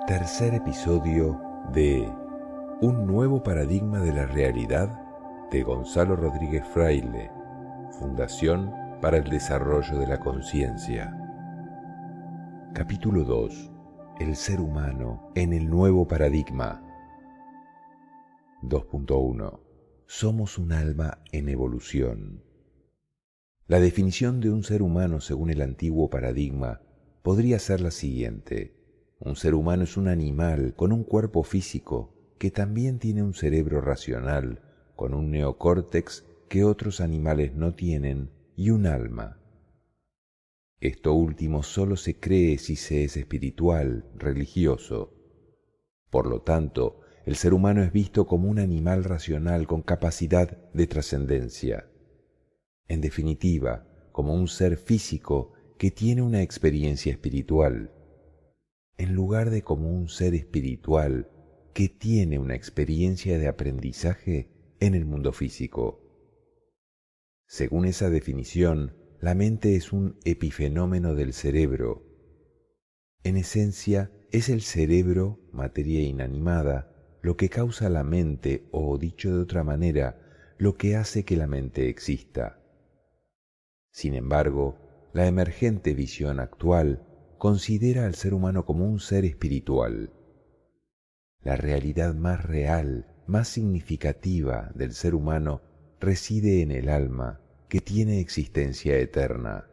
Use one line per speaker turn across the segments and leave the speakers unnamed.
Tercer episodio de Un nuevo paradigma de la realidad de Gonzalo Rodríguez Fraile, Fundación para el Desarrollo de la Conciencia. Capítulo 2. El ser humano en el nuevo paradigma. 2.1. Somos un alma en evolución. La definición de un ser humano según el antiguo paradigma podría ser la siguiente. Un ser humano es un animal con un cuerpo físico que también tiene un cerebro racional, con un neocórtex que otros animales no tienen y un alma. Esto último solo se cree si se es espiritual, religioso. Por lo tanto, el ser humano es visto como un animal racional con capacidad de trascendencia. En definitiva, como un ser físico que tiene una experiencia espiritual, en lugar de como un ser espiritual que tiene una experiencia de aprendizaje en el mundo físico. Según esa definición, la mente es un epifenómeno del cerebro. En esencia, es el cerebro, materia inanimada, lo que causa la mente, o dicho de otra manera, lo que hace que la mente exista. Sin embargo, la emergente visión actual considera al ser humano como un ser espiritual. La realidad más real, más significativa del ser humano reside en el alma, que tiene existencia eterna.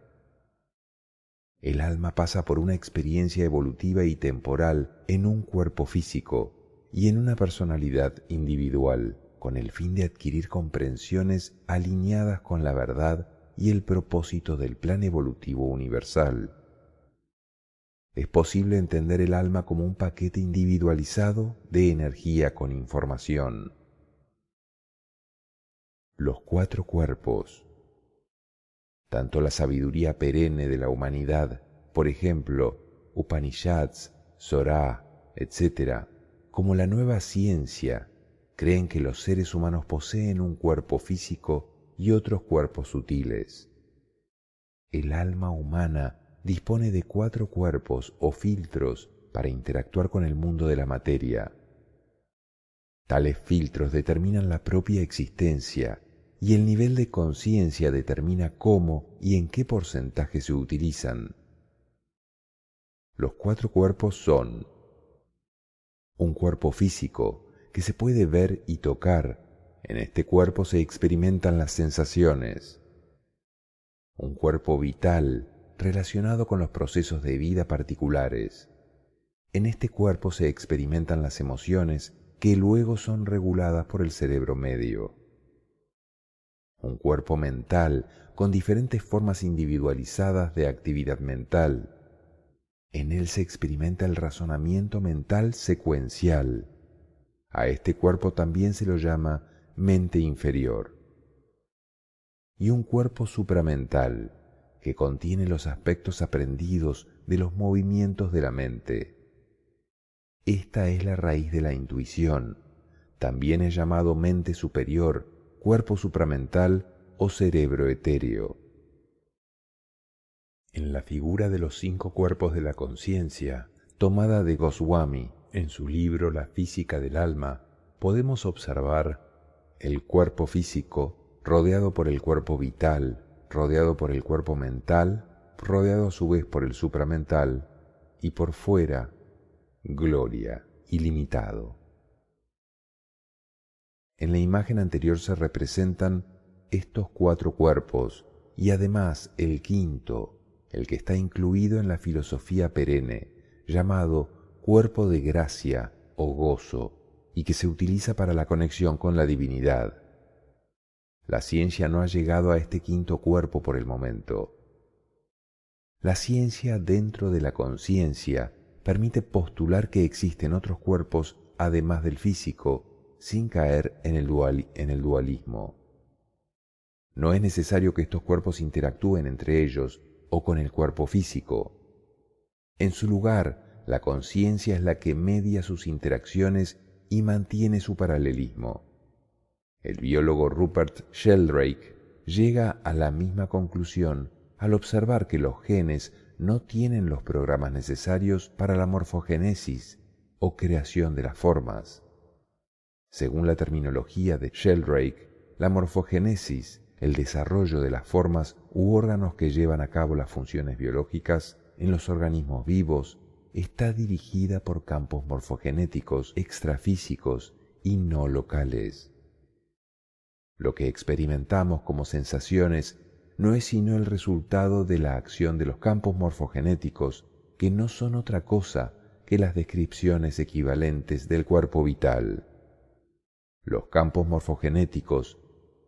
El alma pasa por una experiencia evolutiva y temporal en un cuerpo físico y en una personalidad individual, con el fin de adquirir comprensiones alineadas con la verdad y el propósito del plan evolutivo universal. Es posible entender el alma como un paquete individualizado de energía con información. Los cuatro cuerpos. Tanto la sabiduría perenne de la humanidad, por ejemplo, Upanishads, Sorah, etc., como la nueva ciencia, creen que los seres humanos poseen un cuerpo físico y otros cuerpos sutiles. El alma humana dispone de cuatro cuerpos o filtros para interactuar con el mundo de la materia. Tales filtros determinan la propia existencia y el nivel de conciencia determina cómo y en qué porcentaje se utilizan. Los cuatro cuerpos son: un cuerpo físico que se puede ver y tocar. En este cuerpo se experimentan las sensaciones. Un cuerpo vital relacionado con los procesos de vida particulares. En este cuerpo se experimentan las emociones que luego son reguladas por el cerebro medio. Un cuerpo mental con diferentes formas individualizadas de actividad mental. En él se experimenta el razonamiento mental secuencial. A este cuerpo también se lo llama mente inferior. Y un cuerpo supramental, que contiene los aspectos aprendidos de los movimientos de la mente. Esta es la raíz de la intuición. También es llamado mente superior, cuerpo supramental o cerebro etéreo. En la figura de los 5 cuerpos de la conciencia, tomada de Goswami en su libro La física del alma, podemos observar el cuerpo físico rodeado por el cuerpo vital, rodeado por el cuerpo mental, rodeado a su vez por el supramental, y por fuera, gloria, ilimitado. En la imagen anterior se representan estos 4 cuerpos y además el quinto, el que está incluido en la filosofía perenne, llamado cuerpo de gracia o gozo, y que se utiliza para la conexión con la divinidad. La ciencia no ha llegado a este quinto cuerpo por el momento. La ciencia dentro de la conciencia permite postular que existen otros cuerpos además del físico, sin caer en el dualismo. No es necesario que estos cuerpos interactúen entre ellos o con el cuerpo físico. En su lugar, la conciencia es la que media sus interacciones y mantiene su paralelismo. El biólogo Rupert Sheldrake llega a la misma conclusión al observar que los genes no tienen los programas necesarios para la morfogénesis o creación de las formas. Según la terminología de Sheldrake, la morfogénesis, el desarrollo de las formas u órganos que llevan a cabo las funciones biológicas en los organismos vivos, está dirigida por campos morfogenéticos extrafísicos y no locales. Lo que experimentamos como sensaciones no es sino el resultado de la acción de los campos morfogenéticos, que no son otra cosa que las descripciones equivalentes del cuerpo vital. Los campos morfogenéticos,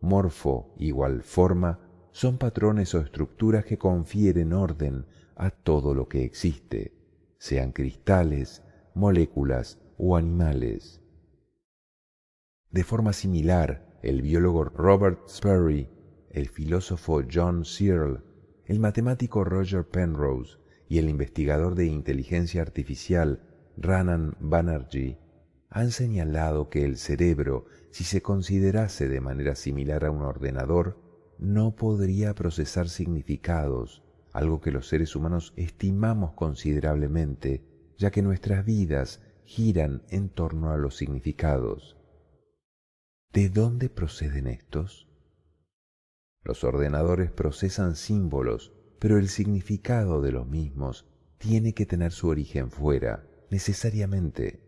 morfo igual forma, son patrones o estructuras que confieren orden a todo lo que existe, sean cristales, moléculas o animales. De forma similar, el biólogo Robert Sperry, el filósofo John Searle, el matemático Roger Penrose y el investigador de inteligencia artificial Raanan Banerjee han señalado que el cerebro, si se considerase de manera similar a un ordenador, no podría procesar significados, algo que los seres humanos estimamos considerablemente, ya que nuestras vidas giran en torno a los significados. ¿De dónde proceden estos? Los ordenadores procesan símbolos, pero el significado de los mismos tiene que tener su origen fuera, necesariamente.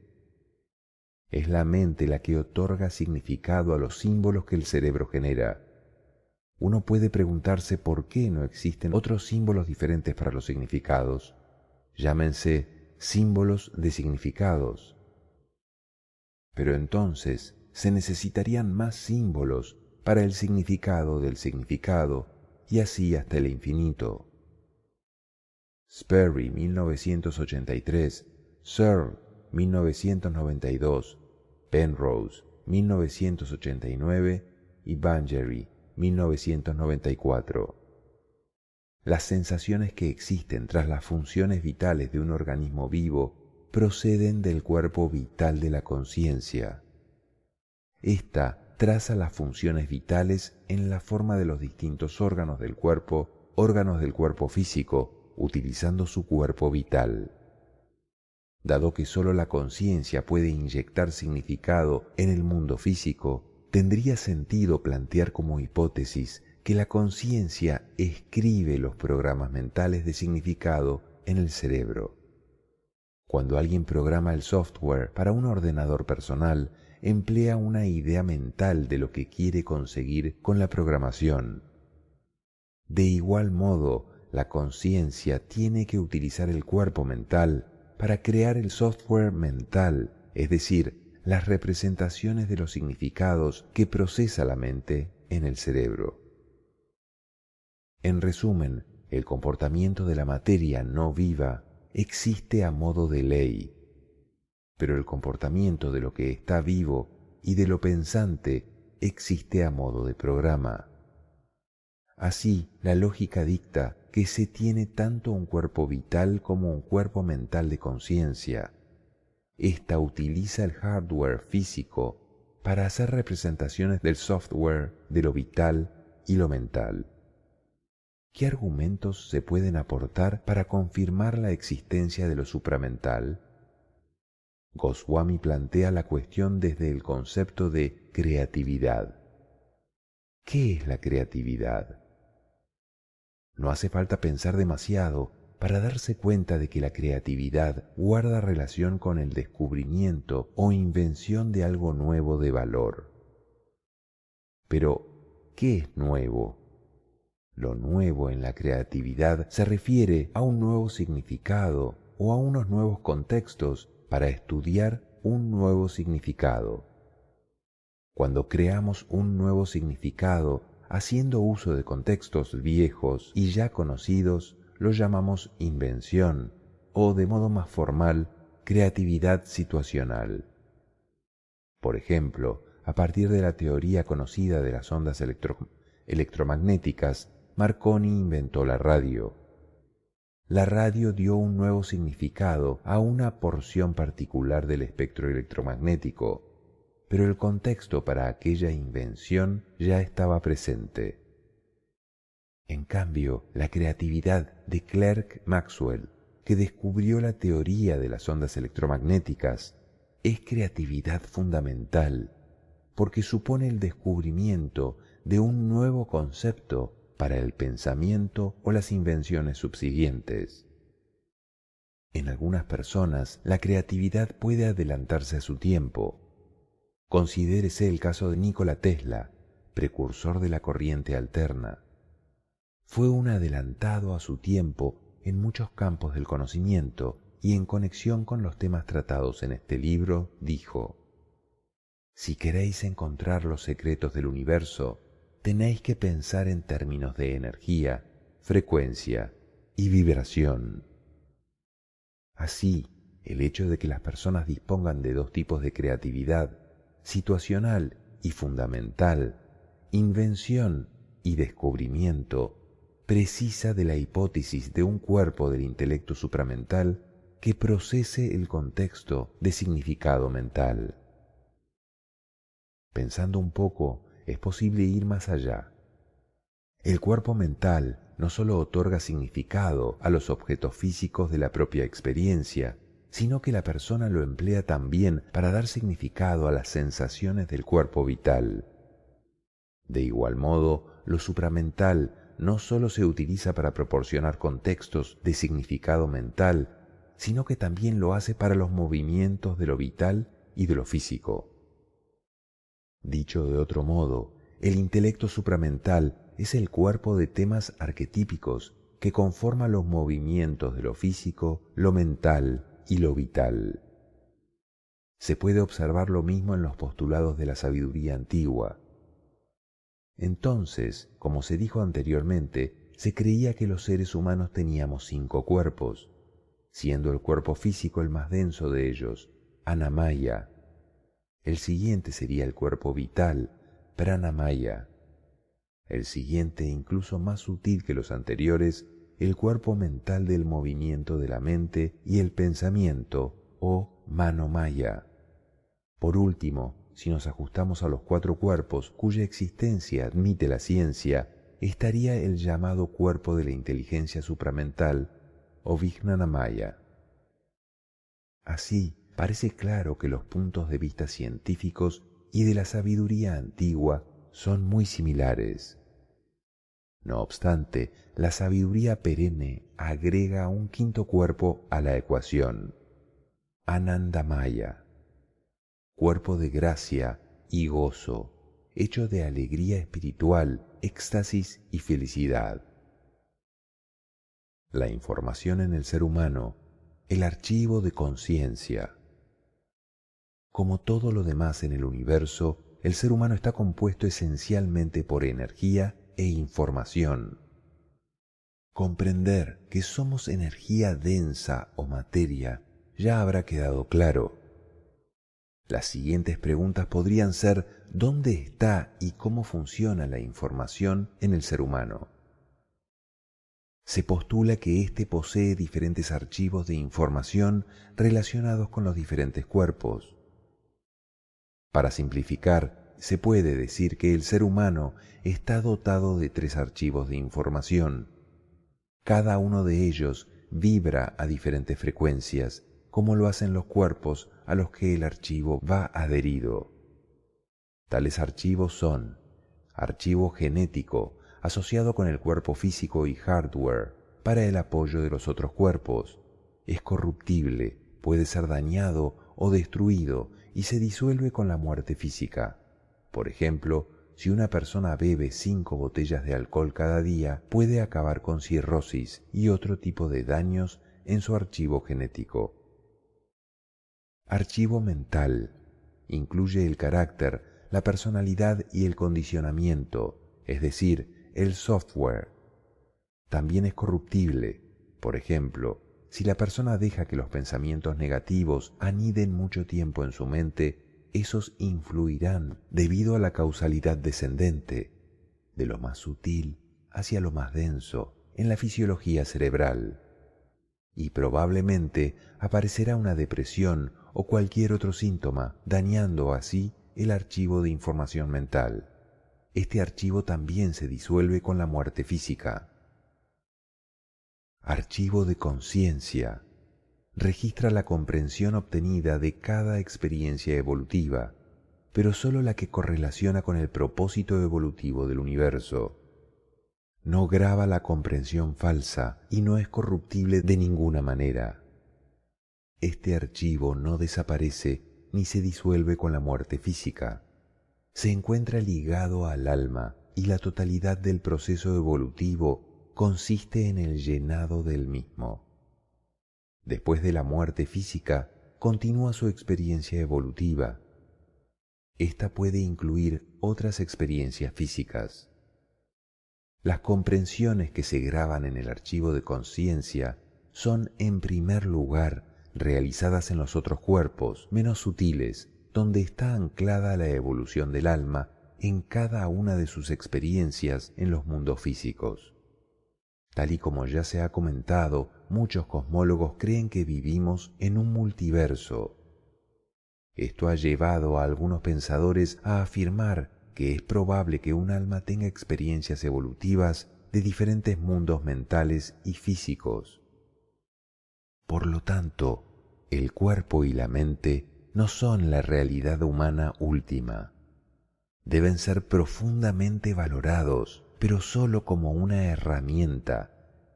Es la mente la que otorga significado a los símbolos que el cerebro genera. Uno puede preguntarse por qué no existen otros símbolos diferentes para los significados. Llámense símbolos de significados. Pero entonces se necesitarían más símbolos para el significado del significado, y así hasta el infinito. Sperry, 1983, Searle, 1992, Penrose, 1989 y Banerjee, 1994. Las sensaciones que existen tras las funciones vitales de un organismo vivo proceden del cuerpo vital de la conciencia. Esta traza las funciones vitales en la forma de los distintos órganos del cuerpo físico, utilizando su cuerpo vital. Dado que sólo la conciencia puede inyectar significado en el mundo físico, tendría sentido plantear como hipótesis que la conciencia escribe los programas mentales de significado en el cerebro. Cuando alguien programa el software para un ordenador personal, emplea una idea mental de lo que quiere conseguir con la programación. De igual modo, la conciencia tiene que utilizar el cuerpo mental para crear el software mental, es decir, las representaciones de los significados que procesa la mente en el cerebro. En resumen, el comportamiento de la materia no viva existe a modo de ley, pero el comportamiento de lo que está vivo y de lo pensante existe a modo de programa. Así, la lógica dicta que se tiene tanto un cuerpo vital como un cuerpo mental de conciencia. Esta utiliza el hardware físico para hacer representaciones del software de lo vital y lo mental. ¿Qué argumentos se pueden aportar para confirmar la existencia de lo supramental? Goswami plantea la cuestión desde el concepto de creatividad. ¿Qué es la creatividad? No hace falta pensar demasiado para darse cuenta de que la creatividad guarda relación con el descubrimiento o invención de algo nuevo de valor. Pero, ¿qué es nuevo? Lo nuevo en la creatividad se refiere a un nuevo significado o a unos nuevos contextos para estudiar un nuevo significado. Cuando creamos un nuevo significado haciendo uso de contextos viejos y ya conocidos, lo llamamos invención o, de modo más formal, creatividad situacional. Por ejemplo, a partir de la teoría conocida de las ondas electromagnéticas, Marconi inventó la radio. La radio dio un nuevo significado a una porción particular del espectro electromagnético, pero el contexto para aquella invención ya estaba presente. En cambio, la creatividad de Clerk Maxwell, que descubrió la teoría de las ondas electromagnéticas, es creatividad fundamental, porque supone el descubrimiento de un nuevo concepto para el pensamiento o las invenciones subsiguientes. En algunas personas, la creatividad puede adelantarse a su tiempo. Considérese el caso de Nikola Tesla, precursor de la corriente alterna. Fue un adelantado a su tiempo en muchos campos del conocimiento y en conexión con los temas tratados en este libro, dijo: si queréis encontrar los secretos del universo, tenéis que pensar en términos de energía, frecuencia y vibración. Así, el hecho de que las personas dispongan de dos tipos de creatividad, situacional y fundamental, invención y descubrimiento, precisa de la hipótesis de un cuerpo del intelecto supramental que procese el contexto de significado mental. Pensando un poco, es posible ir más allá. El cuerpo mental no solo otorga significado a los objetos físicos de la propia experiencia, sino que la persona lo emplea también para dar significado a las sensaciones del cuerpo vital. De igual modo, lo supramental no solo se utiliza para proporcionar contextos de significado mental, sino que también lo hace para los movimientos de lo vital y de lo físico. Dicho de otro modo, el intelecto supramental es el cuerpo de temas arquetípicos que conforma los movimientos de lo físico, lo mental y lo vital. Se puede observar lo mismo en los postulados de la sabiduría antigua. Entonces, como se dijo anteriormente, se creía que los seres humanos teníamos 5 cuerpos, siendo el cuerpo físico el más denso de ellos, Annamaya. El siguiente sería el cuerpo vital, Pranamaya. El siguiente, incluso más sutil que los anteriores, el cuerpo mental del movimiento de la mente y el pensamiento, o Manomaya. Por último, si nos ajustamos a los 4 cuerpos cuya existencia admite la ciencia, estaría el llamado cuerpo de la inteligencia supramental, o Vijnanamaya. Así, parece claro que los puntos de vista científicos y de la sabiduría antigua son muy similares. No obstante, la sabiduría perenne agrega un 5.º cuerpo a la ecuación, Anandamaya, cuerpo de gracia y gozo, hecho de alegría espiritual, éxtasis y felicidad. La información en el ser humano, el archivo de conciencia. Como todo lo demás en el universo, el ser humano está compuesto esencialmente por energía e información. Comprender que somos energía densa o materia ya habrá quedado claro. Las siguientes preguntas podrían ser: ¿dónde está y cómo funciona la información en el ser humano? Se postula que éste posee diferentes archivos de información relacionados con los diferentes cuerpos. Para simplificar, se puede decir que el ser humano está dotado de 3 archivos de información. Cada uno de ellos vibra a diferentes frecuencias, como lo hacen los cuerpos a los que el archivo va adherido. Tales archivos son: archivo genético, asociado con el cuerpo físico y hardware, para el apoyo de los otros cuerpos. Es corruptible, puede ser dañado o destruido y se disuelve con la muerte física. Por ejemplo, si una persona bebe 5 botellas de alcohol cada día, puede acabar con cirrosis y otro tipo de daños en su archivo genético. Archivo mental. Incluye el carácter, la personalidad y el condicionamiento, es decir, el software. También es corruptible. Por ejemplo, si la persona deja que los pensamientos negativos aniden mucho tiempo en su mente, esos influirán debido a la causalidad descendente, de lo más sutil hacia lo más denso, en la fisiología cerebral. Y probablemente aparecerá una depresión o cualquier otro síntoma, dañando así el archivo de información mental. Este archivo también se disuelve con la muerte física. Archivo de conciencia. registra la comprensión obtenida de cada experiencia evolutiva, pero solo la que correlaciona con el propósito evolutivo del universo. No graba la comprensión falsa y no es corruptible de ninguna manera. Este archivo no desaparece ni se disuelve con la muerte física. Se encuentra ligado al alma y la totalidad del proceso evolutivo consiste en el llenado del mismo. Después de la muerte física, continúa su experiencia evolutiva. Esta puede incluir otras experiencias físicas. Las comprensiones que se graban en el archivo de conciencia son, en primer lugar, realizadas en los otros cuerpos, menos sutiles, donde está anclada la evolución del alma en cada una de sus experiencias en los mundos físicos. Tal y como ya se ha comentado, muchos cosmólogos creen que vivimos en un multiverso. Esto ha llevado a algunos pensadores a afirmar que es probable que un alma tenga experiencias evolutivas de diferentes mundos mentales y físicos. Por lo tanto, el cuerpo y la mente no son la realidad humana última. Deben ser profundamente valorados, pero solo como una herramienta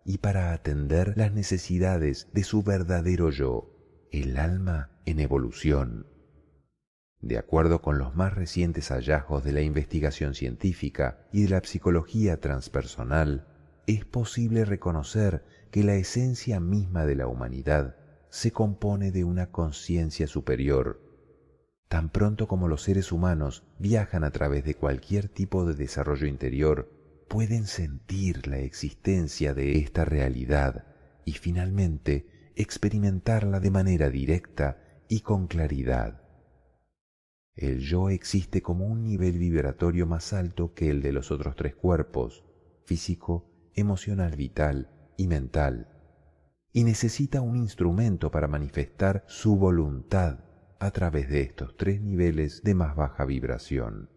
y para atender las necesidades de su verdadero yo, el alma en evolución. De acuerdo con los más recientes hallazgos de la investigación científica y de la psicología transpersonal, es posible reconocer que la esencia misma de la humanidad se compone de una conciencia superior. Tan pronto como los seres humanos viajan a través de cualquier tipo de desarrollo interior, pueden sentir la existencia de esta realidad y finalmente experimentarla de manera directa y con claridad. El yo existe como un nivel vibratorio más alto que el de los otros tres cuerpos, físico, emocional, vital y mental, y necesita un instrumento para manifestar su voluntad a través de estos tres niveles de más baja vibración.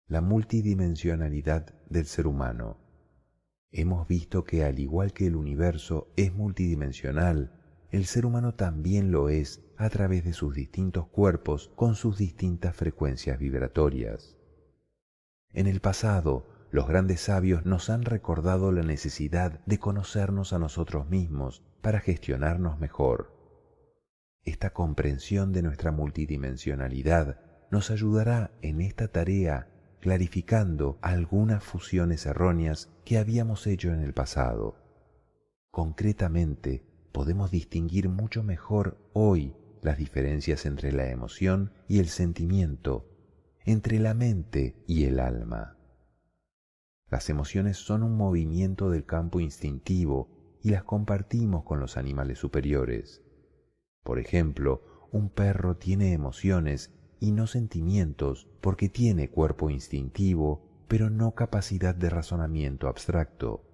La multidimensionalidad del ser humano. Hemos visto que al igual que el universo es multidimensional, el ser humano también lo es a través de sus distintos cuerpos con sus distintas frecuencias vibratorias. En el pasado, los grandes sabios nos han recordado la necesidad de conocernos a nosotros mismos para gestionarnos mejor. Esta comprensión de nuestra multidimensionalidad nos ayudará en esta tarea clarificando algunas fusiones erróneas que habíamos hecho en el pasado. Concretamente, podemos distinguir mucho mejor hoy las diferencias entre la emoción y el sentimiento, entre la mente y el alma. Las emociones son un movimiento del campo instintivo y las compartimos con los animales superiores. Por ejemplo, un perro tiene emociones y no sentimientos porque tiene cuerpo instintivo, pero no capacidad de razonamiento abstracto.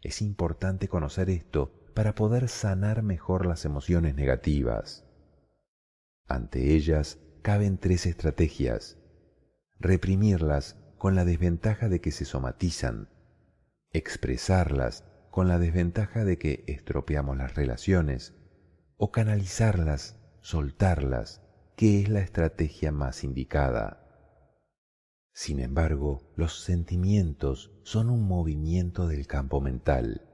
Es importante conocer esto para poder sanar mejor las emociones negativas. Ante ellas caben tres estrategias: reprimirlas con la desventaja de que se somatizan, expresarlas con la desventaja de que estropeamos las relaciones, o canalizarlas, soltarlas, que es la estrategia más indicada. Sin embargo, los sentimientos son un movimiento del campo mental.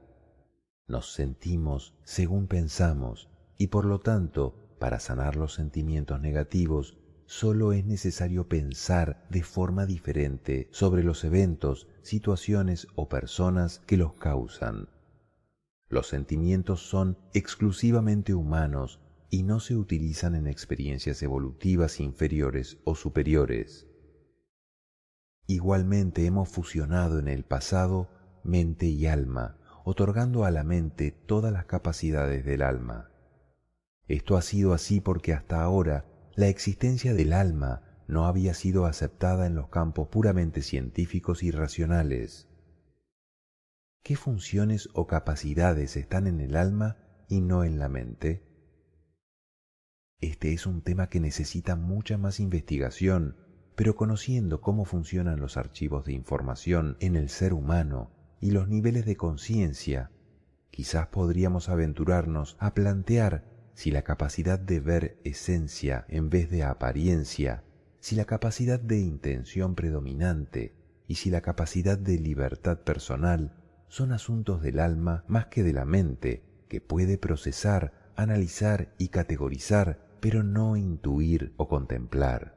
Nos sentimos según pensamos y por lo tanto, para sanar los sentimientos negativos, solo es necesario pensar de forma diferente sobre los eventos, situaciones o personas que los causan. Los sentimientos son exclusivamente humanos y no se utilizan en experiencias evolutivas inferiores o superiores. Igualmente hemos fusionado en el pasado mente y alma, otorgando a la mente todas las capacidades del alma. Esto ha sido así porque hasta ahora la existencia del alma no había sido aceptada en los campos puramente científicos y racionales. ¿Qué funciones o capacidades están en el alma y no en la mente? Este es un tema que necesita mucha más investigación, pero conociendo cómo funcionan los archivos de información en el ser humano y los niveles de conciencia, quizás podríamos aventurarnos a plantear si la capacidad de ver esencia en vez de apariencia, si la capacidad de intención predominante y si la capacidad de libertad personal son asuntos del alma más que de la mente, que puede procesar, analizar y categorizar, pero no intuir o contemplar.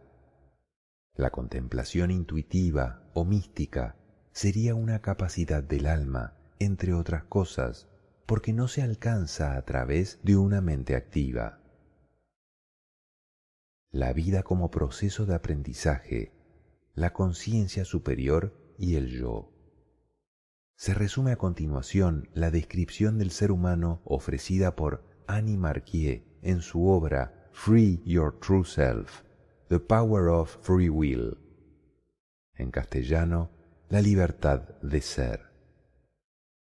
La contemplación intuitiva o mística sería una capacidad del alma, entre otras cosas, porque no se alcanza a través de una mente activa. La vida como proceso de aprendizaje, la conciencia superior y el yo. Se resume a continuación la descripción del ser humano ofrecida por Annie Marquier en su obra Free Your True Self, The Power of Free Will. En castellano, la libertad de ser.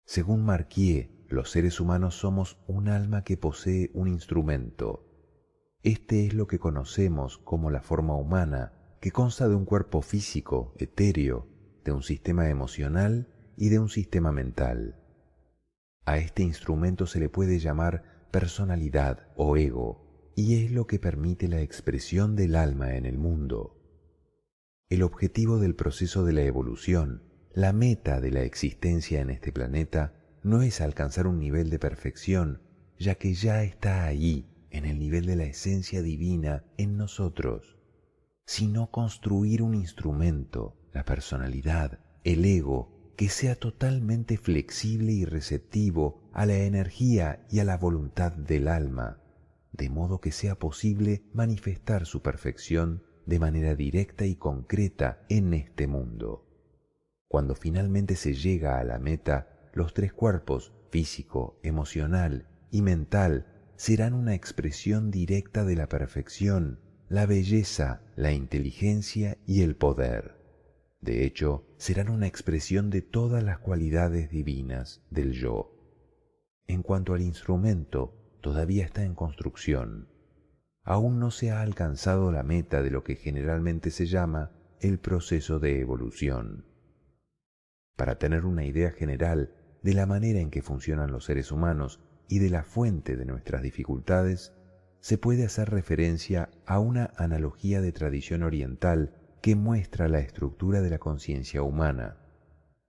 Según Marquier, los seres humanos somos un alma que posee un instrumento. Este es lo que conocemos como la forma humana, que consta de un cuerpo físico, etéreo, de un sistema emocional y de un sistema mental. A este instrumento se le puede llamar personalidad o ego, y es lo que permite la expresión del alma en el mundo. El objetivo del proceso de la evolución, la meta de la existencia en este planeta, no es alcanzar un nivel de perfección, ya que ya está ahí, en el nivel de la esencia divina en nosotros, sino construir un instrumento, la personalidad, el ego, que sea totalmente flexible y receptivo a la energía y a la voluntad del alma, de modo que sea posible manifestar su perfección de manera directa y concreta en este mundo. Cuando finalmente se llega a la meta, los tres cuerpos, físico, emocional y mental, serán una expresión directa de la perfección, la belleza, la inteligencia y el poder. De hecho, serán una expresión de todas las cualidades divinas del yo. En cuanto al instrumento, todavía está en construcción. Aún no se ha alcanzado la meta de lo que generalmente se llama el proceso de evolución. Para tener una idea general de la manera en que funcionan los seres humanos y de la fuente de nuestras dificultades, se puede hacer referencia a una analogía de tradición oriental que muestra la estructura de la conciencia humana.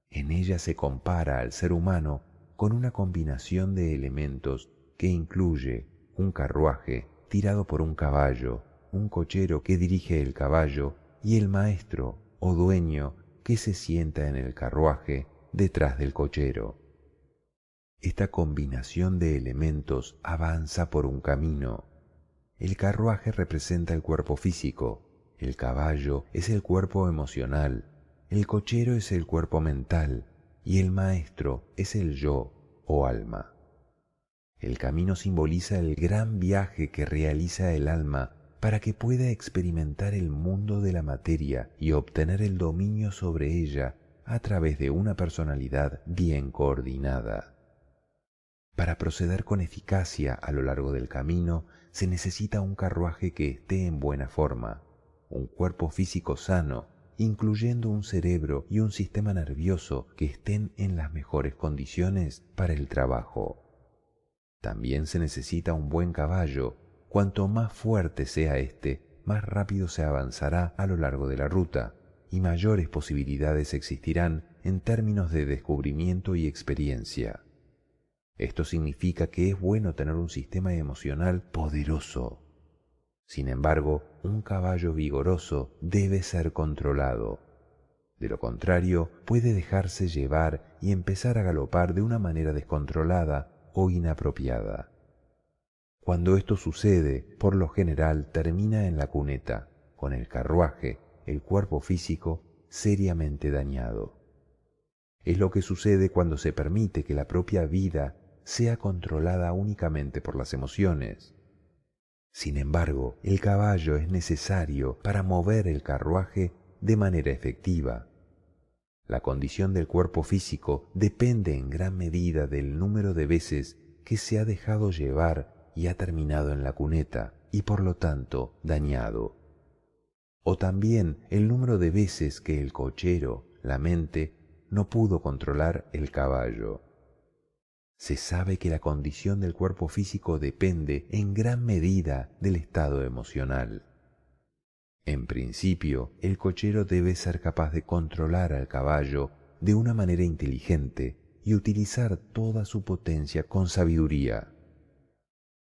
En ella se compara al ser humano con una combinación de elementos que incluye un carruaje tirado por un caballo, un cochero que dirige el caballo y el maestro o dueño que se sienta en el carruaje detrás del cochero. Esta combinación de elementos avanza por un camino. El carruaje representa el cuerpo físico, el caballo es el cuerpo emocional, el cochero es el cuerpo mental y el maestro es el yo o alma. El camino simboliza el gran viaje que realiza el alma para que pueda experimentar el mundo de la materia y obtener el dominio sobre ella a través de una personalidad bien coordinada. Para proceder con eficacia a lo largo del camino se necesita un carruaje que esté en buena forma, un cuerpo físico sano, incluyendo un cerebro y un sistema nervioso que estén en las mejores condiciones para el trabajo. También se necesita un buen caballo. Cuanto más fuerte sea éste, más rápido se avanzará a lo largo de la ruta y mayores posibilidades existirán en términos de descubrimiento y experiencia. Esto significa que es bueno tener un sistema emocional poderoso. Sin embargo, un caballo vigoroso debe ser controlado. De lo contrario, puede dejarse llevar y empezar a galopar de una manera descontrolada o inapropiada. Cuando esto sucede, por lo general termina en la cuneta, con el carruaje, el cuerpo físico, seriamente dañado. Es lo que sucede cuando se permite que la propia vida sea controlada únicamente por las emociones. Sin embargo, el caballo es necesario para mover el carruaje de manera efectiva. La condición del cuerpo físico depende en gran medida del número de veces que se ha dejado llevar y ha terminado en la cuneta y por lo tanto dañado. O también el número de veces que el cochero, la mente, no pudo controlar el caballo. se sabe que la condición del cuerpo físico depende en gran medida del estado emocional. En principio, el cochero debe ser capaz de controlar al caballo de una manera inteligente y utilizar toda su potencia con sabiduría.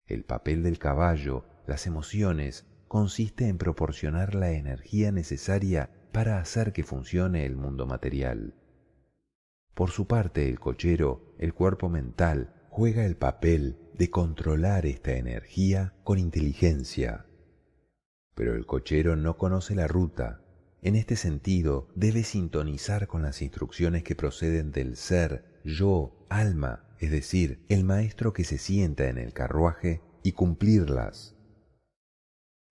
El papel del caballo, las emociones, consiste en proporcionar la energía necesaria para hacer que funcione el mundo material. Por su parte, el cochero, el cuerpo mental, juega el papel de controlar esta energía con inteligencia. Pero el cochero no conoce la ruta. En este sentido, debe sintonizar con las instrucciones que proceden del ser, yo, alma, es decir, el maestro que se sienta en el carruaje, y cumplirlas.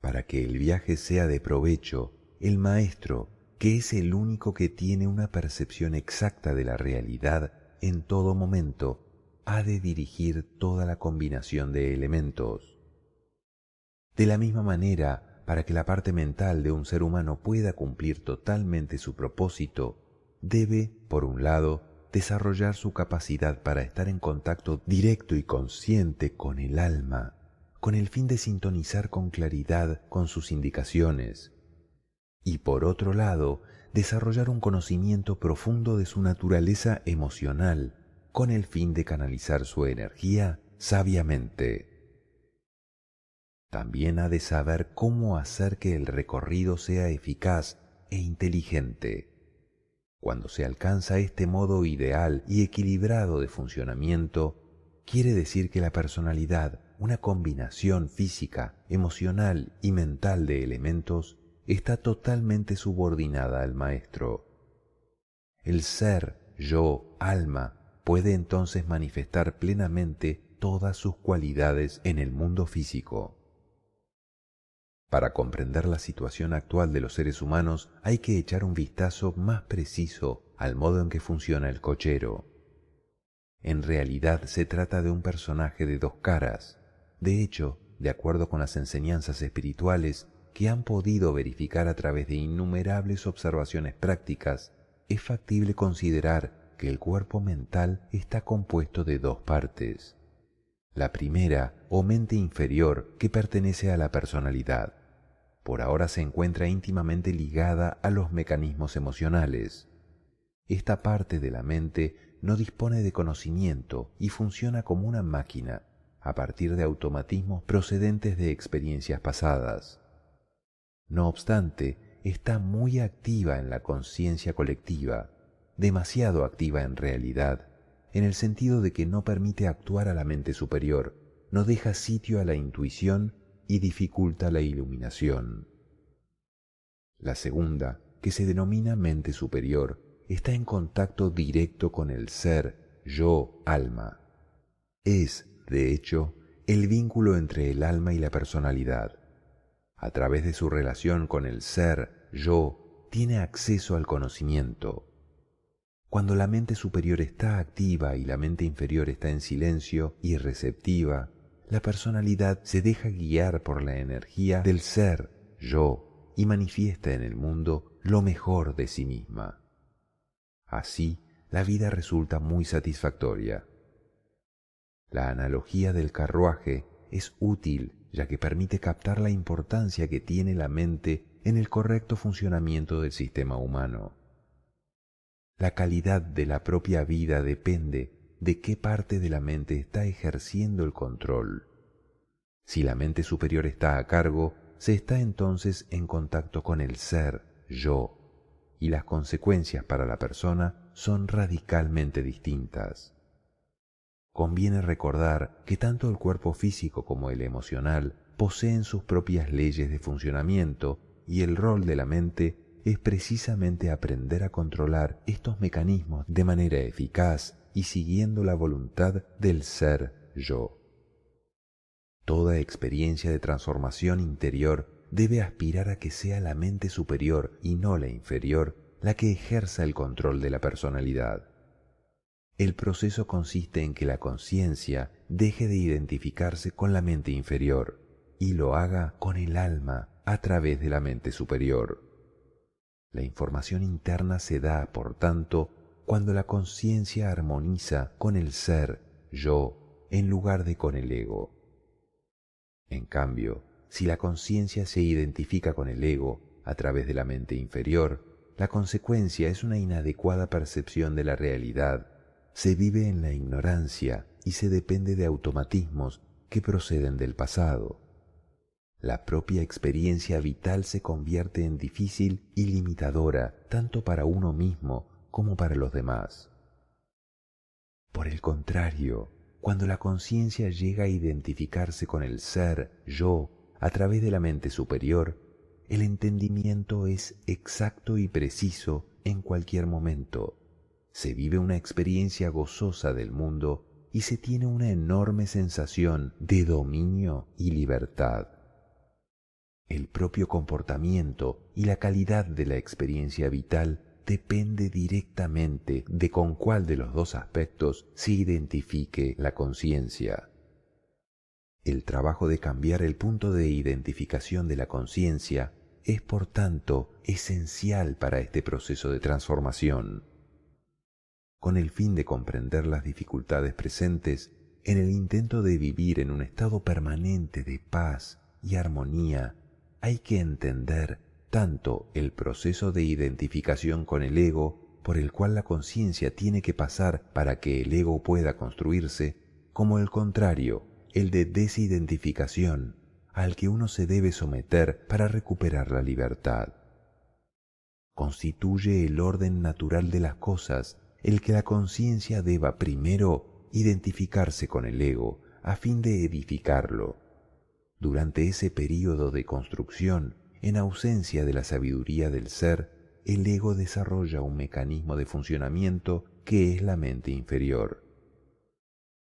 Para que el viaje sea de provecho, el maestro, que es el único que tiene una percepción exacta de la realidad en todo momento, ha de dirigir toda la combinación de elementos. De la misma manera, para que la parte mental de un ser humano pueda cumplir totalmente su propósito, debe, por un lado, desarrollar su capacidad para estar en contacto directo y consciente con el alma, con el fin de sintonizar con claridad con sus indicaciones, y por otro lado, desarrollar un conocimiento profundo de su naturaleza emocional, con el fin de canalizar su energía sabiamente. También ha de saber cómo hacer que el recorrido sea eficaz e inteligente. Cuando se alcanza este modo ideal y equilibrado de funcionamiento, quiere decir que la personalidad, una combinación física, emocional y mental de elementos, está totalmente subordinada al maestro. El ser, yo, alma, puede entonces manifestar plenamente todas sus cualidades en el mundo físico. Para comprender la situación actual de los seres humanos hay que echar un vistazo más preciso al modo en que funciona el cochero. En realidad se trata de un personaje de dos caras. De hecho, de acuerdo con las enseñanzas espirituales que han podido verificar a través de innumerables observaciones prácticas, es factible considerar que el cuerpo mental está compuesto de dos partes. La primera, o mente inferior, que pertenece a la personalidad. Por ahora se encuentra íntimamente ligada a los mecanismos emocionales. Esta parte de la mente no dispone de conocimiento y funciona como una máquina, a partir de automatismos procedentes de experiencias pasadas. No obstante, está muy activa en la conciencia colectiva, demasiado activa en realidad, en el sentido de que no permite actuar a la mente superior, no deja sitio a la intuición y dificulta la iluminación. La segunda, que se denomina mente superior, está en contacto directo con el ser, yo, alma. Es, de hecho, el vínculo entre el alma y la personalidad. A través de su relación con el ser, yo, tiene acceso al conocimiento. Cuando la mente superior está activa y la mente inferior está en silencio y receptiva, la personalidad se deja guiar por la energía del ser, yo, y manifiesta en el mundo lo mejor de sí misma. Así, la vida resulta muy satisfactoria. La analogía del carruaje es útil ya que permite captar la importancia que tiene la mente en el correcto funcionamiento del sistema humano. La calidad de la propia vida depende de qué parte de la mente está ejerciendo el control. Si la mente superior está a cargo, se está entonces en contacto con el ser, yo, y las consecuencias para la persona son radicalmente distintas. Conviene recordar que tanto el cuerpo físico como el emocional poseen sus propias leyes de funcionamiento y el rol de la mente es precisamente aprender a controlar estos mecanismos de manera eficaz y siguiendo la voluntad del ser yo. Toda experiencia de transformación interior debe aspirar a que sea la mente superior y no la inferior la que ejerza el control de la personalidad. El proceso consiste en que la conciencia deje de identificarse con la mente inferior y lo haga con el alma a través de la mente superior. La información interna se da, por tanto, cuando la conciencia armoniza con el ser, yo, en lugar de con el ego. En cambio, si la conciencia se identifica con el ego a través de la mente inferior, la consecuencia es una inadecuada percepción de la realidad. Se vive en la ignorancia y se depende de automatismos que proceden del pasado. La propia experiencia vital se convierte en difícil y limitadora tanto para uno mismo como para los demás. Por el contrario, cuando la conciencia llega a identificarse con el ser, yo, a través de la mente superior, el entendimiento es exacto y preciso en cualquier momento. Se vive una experiencia gozosa del mundo y se tiene una enorme sensación de dominio y libertad. El propio comportamiento y la calidad de la experiencia vital depende directamente de con cuál de los dos aspectos se identifique la conciencia. El trabajo de cambiar el punto de identificación de la conciencia es, por tanto, esencial para este proceso de transformación. Con el fin de comprender las dificultades presentes, en el intento de vivir en un estado permanente de paz y armonía, hay que entender tanto el proceso de identificación con el ego por el cual la conciencia tiene que pasar para que el ego pueda construirse, como el contrario, el de desidentificación, al que uno se debe someter para recuperar la libertad. Constituye el orden natural de las cosas el que la conciencia deba primero identificarse con el ego a fin de edificarlo. Durante ese período de construcción, en ausencia de la sabiduría del ser, el ego desarrolla un mecanismo de funcionamiento que es la mente inferior.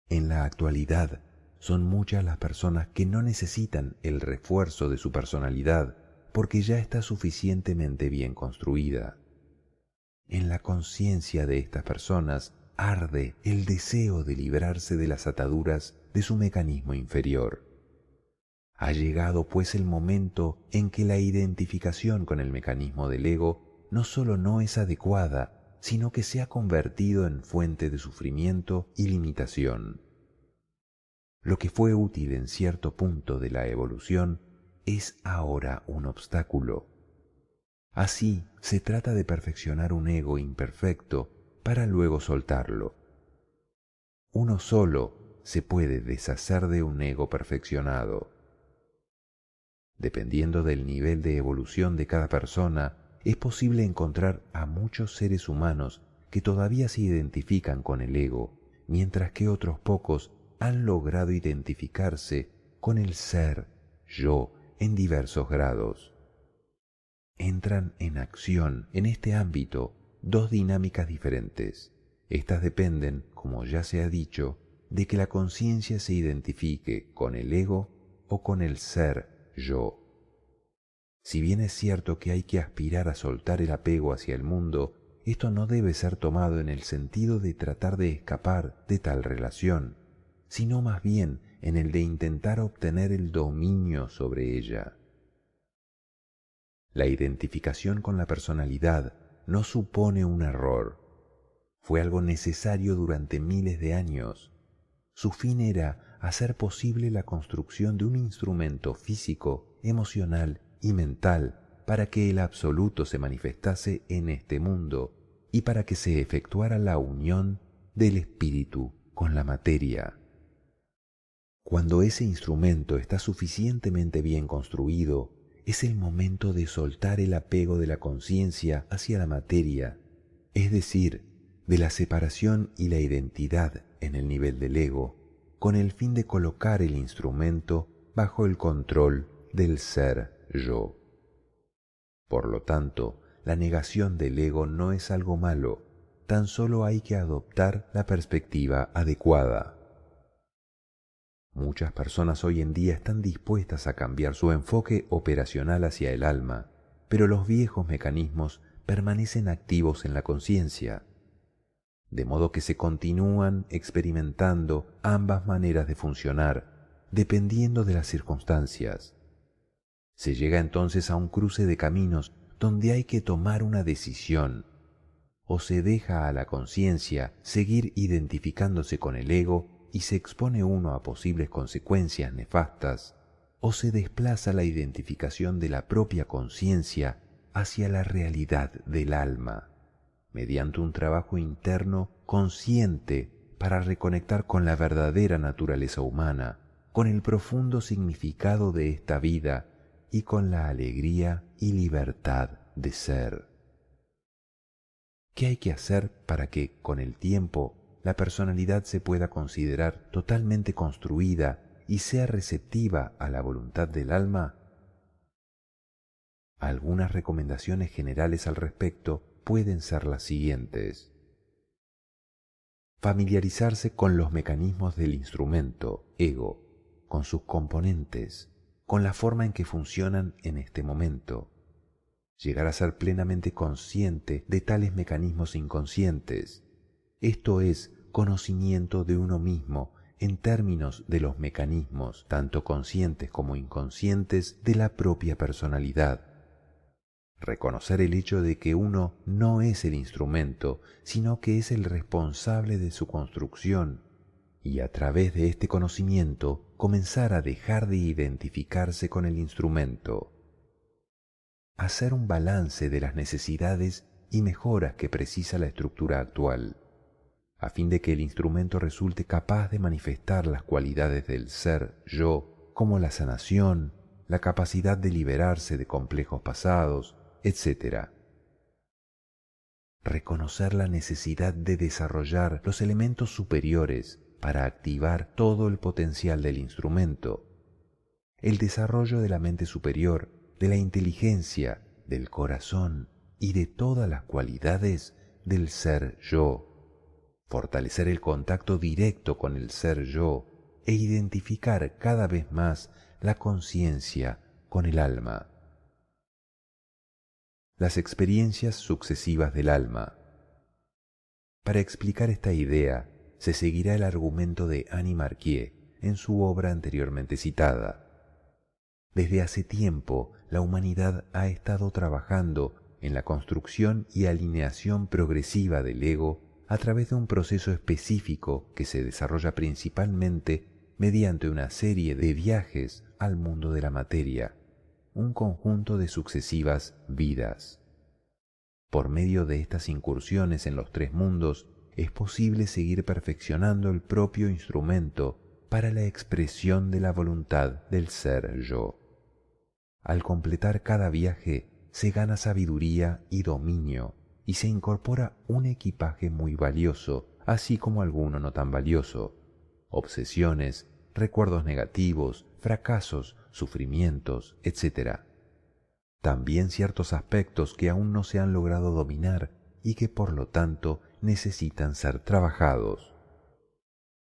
En la actualidad, son muchas las personas que no necesitan el refuerzo de su personalidad porque ya está suficientemente bien construida. En la conciencia de estas personas arde el deseo de librarse de las ataduras de su mecanismo inferior. Ha llegado pues el momento en que la identificación con el mecanismo del ego no solo no es adecuada, sino que se ha convertido en fuente de sufrimiento y limitación. Lo que fue útil en cierto punto de la evolución es ahora un obstáculo. Así se trata de perfeccionar un ego imperfecto para luego soltarlo. Uno solo se puede deshacer de un ego perfeccionado. Dependiendo del nivel de evolución de cada persona, es posible encontrar a muchos seres humanos que todavía se identifican con el ego, mientras que otros pocos han logrado identificarse con el ser, yo, en diversos grados. Entran en acción en este ámbito dos dinámicas diferentes. Estas dependen, como ya se ha dicho, de que la conciencia se identifique con el ego o con el ser, yo. Si bien es cierto que hay que aspirar a soltar el apego hacia el mundo, esto no debe ser tomado en el sentido de tratar de escapar de tal relación, sino más bien en el de intentar obtener el dominio sobre ella. La identificación con la personalidad no supone un error. Fue algo necesario durante miles de años. Su fin era hacer posible la construcción de un instrumento físico, emocional y mental para que el absoluto se manifestase en este mundo y para que se efectuara la unión del espíritu con la materia. Cuando ese instrumento está suficientemente bien construido, es el momento de soltar el apego de la conciencia hacia la materia, es decir, de la separación y la identidad en el nivel del ego, con el fin de colocar el instrumento bajo el control del ser yo. Por lo tanto, la negación del ego no es algo malo, tan solo hay que adoptar la perspectiva adecuada. Muchas personas hoy en día están dispuestas a cambiar su enfoque operacional hacia el alma, pero los viejos mecanismos permanecen activos en la conciencia, de modo que se continúan experimentando ambas maneras de funcionar, dependiendo de las circunstancias. Se llega entonces a un cruce de caminos donde hay que tomar una decisión. O se deja a la conciencia seguir identificándose con el ego y se expone uno a posibles consecuencias nefastas, o se desplaza la identificación de la propia conciencia hacia la realidad del alma, mediante un trabajo interno consciente para reconectar con la verdadera naturaleza humana, con el profundo significado de esta vida y con la alegría y libertad de ser. ¿Qué hay que hacer para que, con el tiempo, la personalidad se pueda considerar totalmente construida y sea receptiva a la voluntad del alma? Algunas recomendaciones generales al respecto pueden ser las siguientes. Familiarizarse con los mecanismos del instrumento, ego, con sus componentes, con la forma en que funcionan en este momento. Llegar a ser plenamente consciente de tales mecanismos inconscientes. Esto es conocimiento de uno mismo en términos de los mecanismos, tanto conscientes como inconscientes, de la propia personalidad. Reconocer el hecho de que uno no es el instrumento, sino que es el responsable de su construcción, y a través de este conocimiento comenzar a dejar de identificarse con el instrumento. Hacer un balance de las necesidades y mejoras que precisa la estructura actual, a fin de que el instrumento resulte capaz de manifestar las cualidades del ser yo, como la sanación, la capacidad de liberarse de complejos pasados, etc. Reconocer la necesidad de desarrollar los elementos superiores para activar todo el potencial del instrumento, el desarrollo de la mente superior, de la inteligencia, del corazón y de todas las cualidades del ser yo. Fortalecer el contacto directo con el ser yo e identificar cada vez más la conciencia con el alma. Las experiencias sucesivas del alma. Para explicar esta idea, se seguirá el argumento de Annie Marquier en su obra anteriormente citada. Desde hace tiempo, la humanidad ha estado trabajando en la construcción y alineación progresiva del ego a través de un proceso específico que se desarrolla principalmente mediante una serie de viajes al mundo de la materia, un conjunto de sucesivas vidas. Por medio de estas incursiones en los tres mundos, es posible seguir perfeccionando el propio instrumento para la expresión de la voluntad del ser yo. Al completar cada viaje, se gana sabiduría y dominio, y se incorpora un equipaje muy valioso, así como alguno no tan valioso: obsesiones, recuerdos negativos, fracasos, sufrimientos, etc. También ciertos aspectos que aún no se han logrado dominar y que por lo tanto necesitan ser trabajados.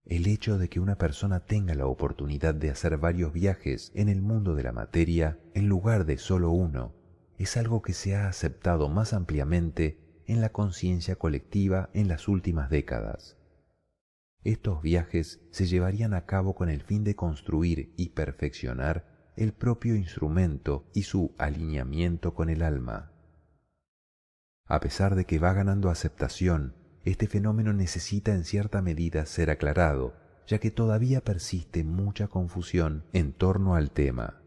El hecho de que una persona tenga la oportunidad de hacer varios viajes en el mundo de la materia en lugar de solo uno es algo que se ha aceptado más ampliamente en la conciencia colectiva en las últimas décadas. Estos viajes se llevarían a cabo con el fin de construir y perfeccionar el propio instrumento y su alineamiento con el alma. A pesar de que va ganando aceptación, este fenómeno necesita en cierta medida ser aclarado, ya que todavía persiste mucha confusión en torno al tema.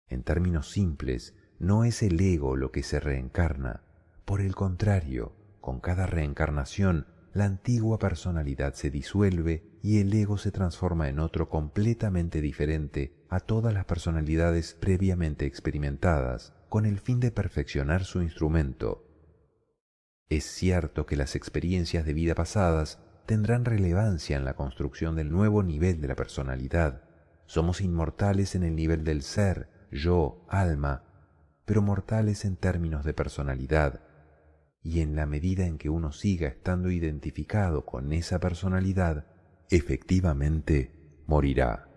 En términos simples, no es el ego lo que se reencarna. Por el contrario, con cada reencarnación, la antigua personalidad se disuelve y el ego se transforma en otro completamente diferente a todas las personalidades previamente experimentadas, con el fin de perfeccionar su instrumento. Es cierto que las experiencias de vida pasadas tendrán relevancia en la construcción del nuevo nivel de la personalidad. Somos inmortales en el nivel del ser, yo, alma, pero mortales en términos de personalidad, y en la medida en que uno siga estando identificado con esa personalidad, efectivamente morirá.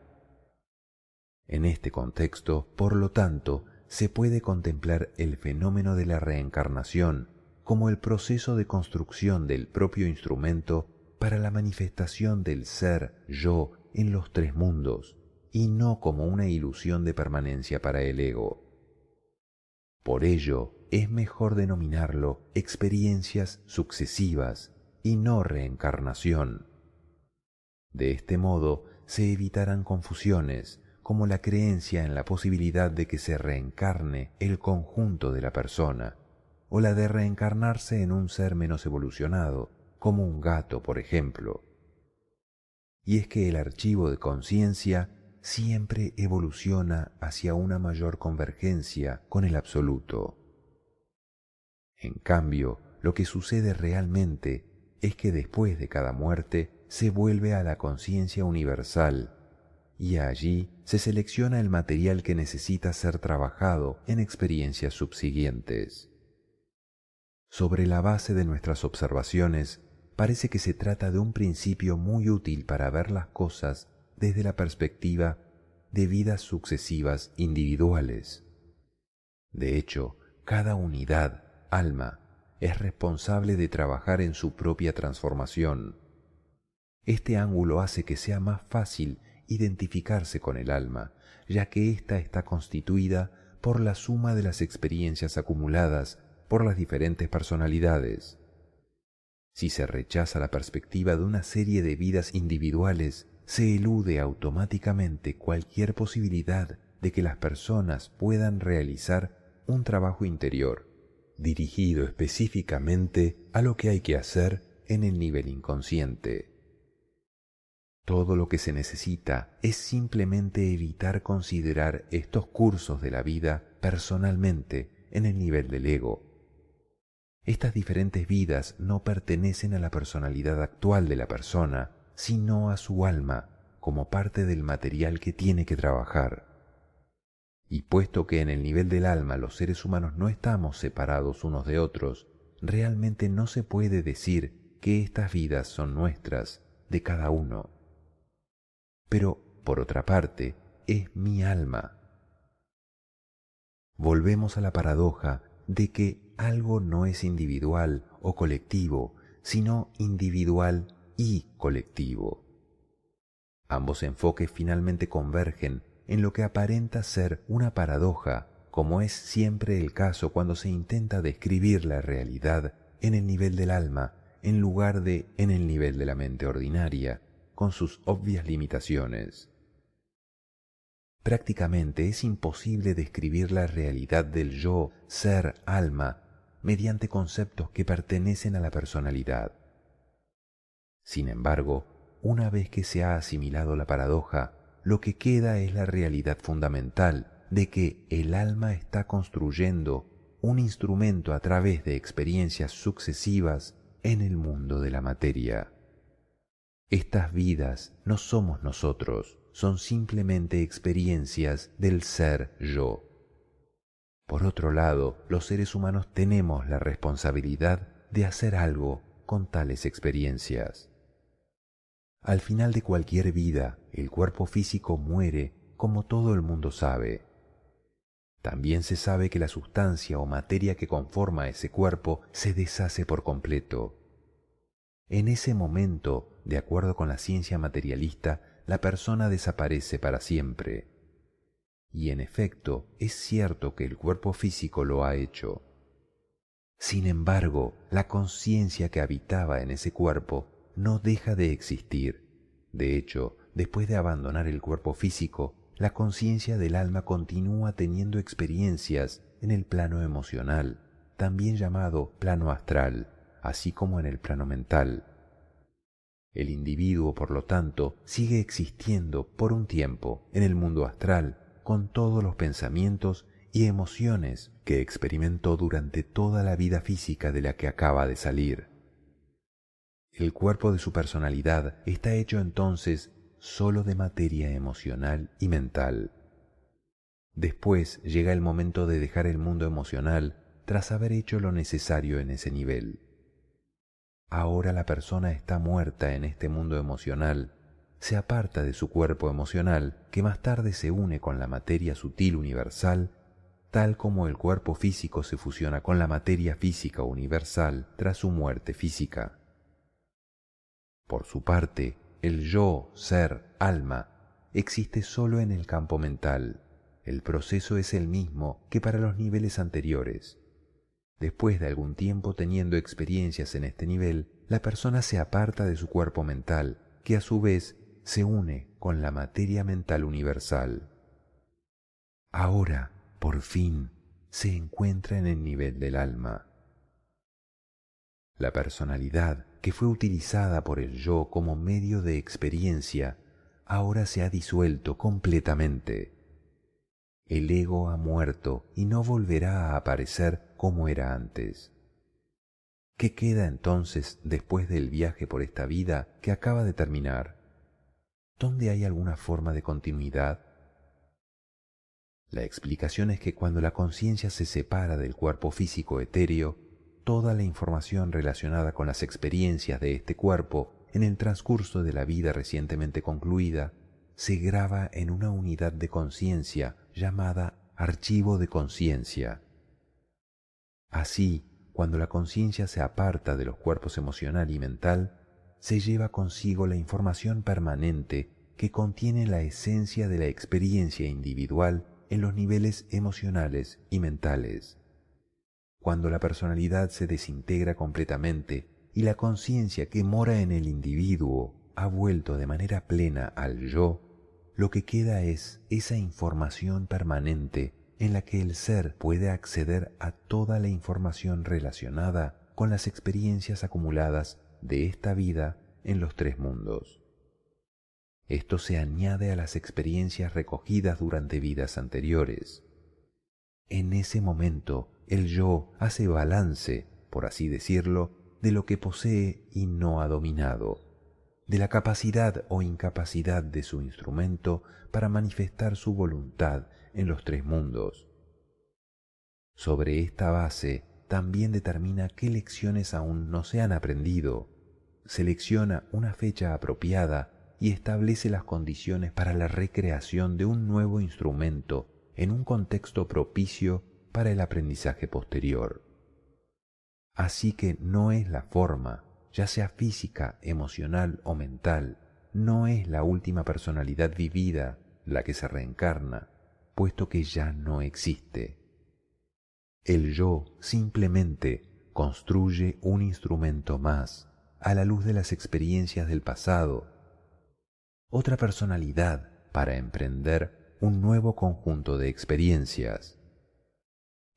En este contexto, por lo tanto, se puede contemplar el fenómeno de la reencarnación como el proceso de construcción del propio instrumento para la manifestación del ser yo en los tres mundos, y no como una ilusión de permanencia para el ego. Por ello, es mejor denominarlo experiencias sucesivas y no reencarnación. De este modo se evitarán confusiones, como la creencia en la posibilidad de que se reencarne el conjunto de la persona, o la de reencarnarse en un ser menos evolucionado, como un gato, por ejemplo. Y es que el archivo de conciencia siempre evoluciona hacia una mayor convergencia con el absoluto. En cambio, lo que sucede realmente es que después de cada muerte se vuelve a la conciencia universal y allí se selecciona el material que necesita ser trabajado en experiencias subsiguientes. Sobre la base de nuestras observaciones, parece que se trata de un principio muy útil para ver las cosas desde la perspectiva de vidas sucesivas individuales. De hecho, cada unidad, alma, es responsable de trabajar en su propia transformación. Este ángulo hace que sea más fácil identificarse con el alma, ya que ésta está constituida por la suma de las experiencias acumuladas por las diferentes personalidades. Si se rechaza la perspectiva de una serie de vidas individuales, se elude automáticamente cualquier posibilidad de que las personas puedan realizar un trabajo interior, dirigido específicamente a lo que hay que hacer en el nivel inconsciente. Todo lo que se necesita es simplemente evitar considerar estos cursos de la vida personalmente en el nivel del ego. Estas diferentes vidas no pertenecen a la personalidad actual de la persona, sino a su alma, como parte del material que tiene que trabajar. Y puesto que en el nivel del alma los seres humanos no estamos separados unos de otros, realmente no se puede decir que estas vidas son nuestras, de cada uno. Pero, por otra parte, es mi alma. Volvemos a la paradoja de que algo no es individual o colectivo, sino individual y colectivo. Ambos enfoques finalmente convergen en lo que aparenta ser una paradoja, como es siempre el caso cuando se intenta describir la realidad en el nivel del alma en lugar de en el nivel de la mente ordinaria, con sus obvias limitaciones. Prácticamente es imposible describir la realidad del yo, ser, alma, mediante conceptos que pertenecen a la personalidad. Sin embargo, una vez que se ha asimilado la paradoja, lo que queda es la realidad fundamental de que el alma está construyendo un instrumento a través de experiencias sucesivas en el mundo de la materia. Estas vidas no somos nosotros, son simplemente experiencias del ser yo. Por otro lado, los seres humanos tenemos la responsabilidad de hacer algo con tales experiencias. Al final de cualquier vida, el cuerpo físico muere, como todo el mundo sabe. También se sabe que la sustancia o materia que conforma ese cuerpo se deshace por completo. En ese momento, de acuerdo con la ciencia materialista, la persona desaparece para siempre. Y en efecto, es cierto que el cuerpo físico lo ha hecho. Sin embargo, la conciencia que habitaba en ese cuerpo no deja de existir. De hecho, después de abandonar el cuerpo físico, la conciencia del alma continúa teniendo experiencias en el plano emocional, también llamado plano astral, así como en el plano mental. El individuo, por lo tanto, sigue existiendo por un tiempo en el mundo astral, con todos los pensamientos y emociones que experimentó durante toda la vida física de la que acaba de salir. El cuerpo de su personalidad está hecho entonces solo de materia emocional y mental. Después llega el momento de dejar el mundo emocional tras haber hecho lo necesario en ese nivel. Ahora la persona está muerta en este mundo emocional, se aparta de su cuerpo emocional que más tarde se une con la materia sutil universal, tal como el cuerpo físico se fusiona con la materia física universal tras su muerte física. Por su parte, el yo, ser, alma, existe solo en el campo mental. El proceso es el mismo que para los niveles anteriores. Después de algún tiempo teniendo experiencias en este nivel, la persona se aparta de su cuerpo mental, que a su vez se une con la materia mental universal. Ahora, por fin, se encuentra en el nivel del alma. La personalidad que fue utilizada por el yo como medio de experiencia ahora se ha disuelto completamente. El ego ha muerto y no volverá a aparecer como era antes. ¿Qué queda entonces después del viaje por esta vida que acaba de terminar? ¿Dónde hay alguna forma de continuidad? La explicación es que cuando la conciencia se separa del cuerpo físico etéreo, toda la información relacionada con las experiencias de este cuerpo en el transcurso de la vida recientemente concluida se graba en una unidad de conciencia llamada archivo de conciencia. Así, cuando la conciencia se aparta de los cuerpos emocional y mental, se lleva consigo la información permanente que contiene la esencia de la experiencia individual en los niveles emocionales y mentales. Cuando la personalidad se desintegra completamente y la conciencia que mora en el individuo ha vuelto de manera plena al yo, lo que queda es esa información permanente en la que el ser puede acceder a toda la información relacionada con las experiencias acumuladas de esta vida en los tres mundos. Esto se añade a las experiencias recogidas durante vidas anteriores. En ese momento, el yo hace balance, por así decirlo, de lo que posee y no ha dominado, de la capacidad o incapacidad de su instrumento para manifestar su voluntad en los tres mundos. Sobre esta base, también determina qué lecciones aún no se han aprendido, selecciona una fecha apropiada y establece las condiciones para la recreación de un nuevo instrumento en un contexto propicio para el aprendizaje posterior. Así que no es la forma, ya sea física, emocional o mental, no es la última personalidad vivida la que se reencarna, puesto que ya no existe. El yo simplemente construye un instrumento más a la luz de las experiencias del pasado, otra personalidad para emprender un nuevo conjunto de experiencias.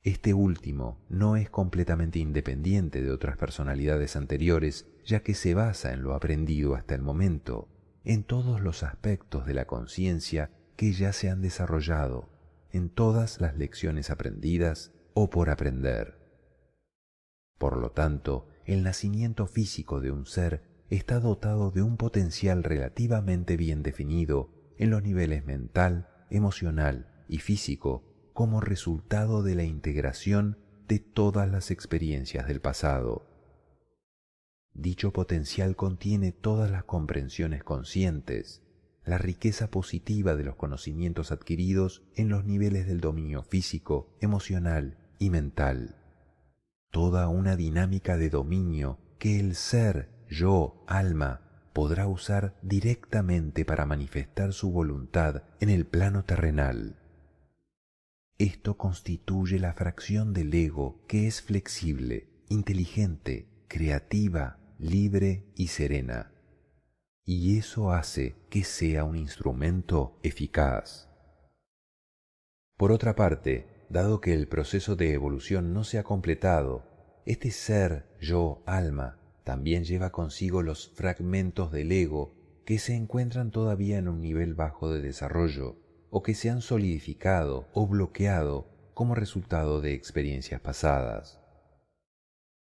Este último no es completamente independiente de otras personalidades anteriores, ya que se basa en lo aprendido hasta el momento, en todos los aspectos de la conciencia que ya se han desarrollado, en todas las lecciones aprendidas o por aprender. Por lo tanto, el nacimiento físico de un ser está dotado de un potencial relativamente bien definido en los niveles mental, emocional y físico como resultado de la integración de todas las experiencias del pasado. Dicho potencial contiene todas las comprensiones conscientes, la riqueza positiva de los conocimientos adquiridos en los niveles del dominio físico, emocional y mental, toda una dinámica de dominio que el ser, yo, alma, podrá usar directamente para manifestar su voluntad en el plano terrenal. Esto constituye la fracción del ego que es flexible, inteligente, creativa, libre y serena. Y eso hace que sea un instrumento eficaz. Por otra parte, dado que el proceso de evolución no se ha completado, este ser, yo, alma, también lleva consigo los fragmentos del ego que se encuentran todavía en un nivel bajo de desarrollo o que se han solidificado o bloqueado como resultado de experiencias pasadas.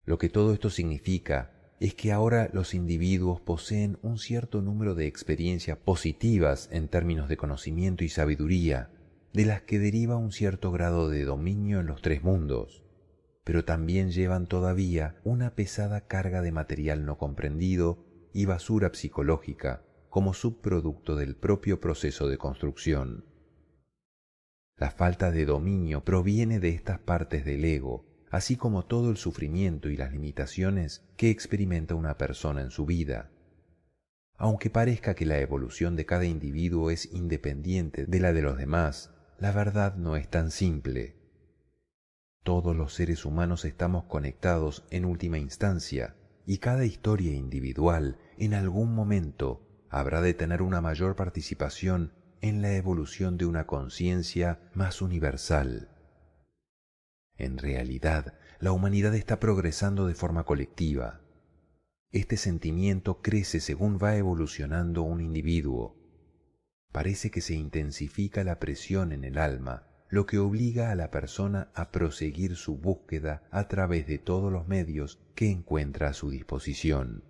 Lo que todo esto significa es que ahora los individuos poseen un cierto número de experiencias positivas en términos de conocimiento y sabiduría, de las que deriva un cierto grado de dominio en los tres mundos, pero también llevan todavía una pesada carga de material no comprendido y basura psicológica como subproducto del propio proceso de construcción. La falta de dominio proviene de estas partes del ego, así como todo el sufrimiento y las limitaciones que experimenta una persona en su vida. Aunque parezca que la evolución de cada individuo es independiente de la de los demás, la verdad no es tan simple. Todos los seres humanos estamos conectados en última instancia, y cada historia individual en algún momento habrá de tener una mayor participación en la evolución de una conciencia más universal. En realidad, la humanidad está progresando de forma colectiva. Este sentimiento crece según va evolucionando un individuo. Parece que se intensifica la presión en el alma, lo que obliga a la persona a proseguir su búsqueda a través de todos los medios que encuentra a su disposición.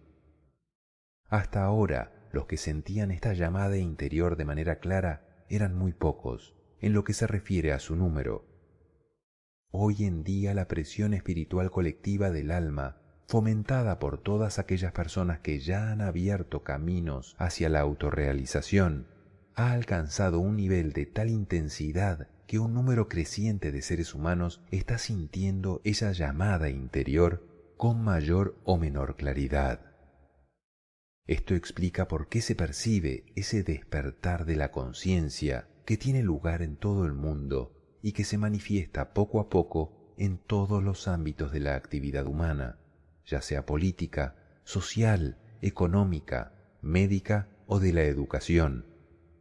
Hasta ahora, los que sentían esta llamada interior de manera clara eran muy pocos, en lo que se refiere a su número. Hoy en día la presión espiritual colectiva del alma, fomentada por todas aquellas personas que ya han abierto caminos hacia la autorrealización, ha alcanzado un nivel de tal intensidad que un número creciente de seres humanos está sintiendo esa llamada interior con mayor o menor claridad. Esto explica por qué se percibe ese despertar de la conciencia que tiene lugar en todo el mundo y que se manifiesta poco a poco en todos los ámbitos de la actividad humana, ya sea política, social, económica, médica o de la educación,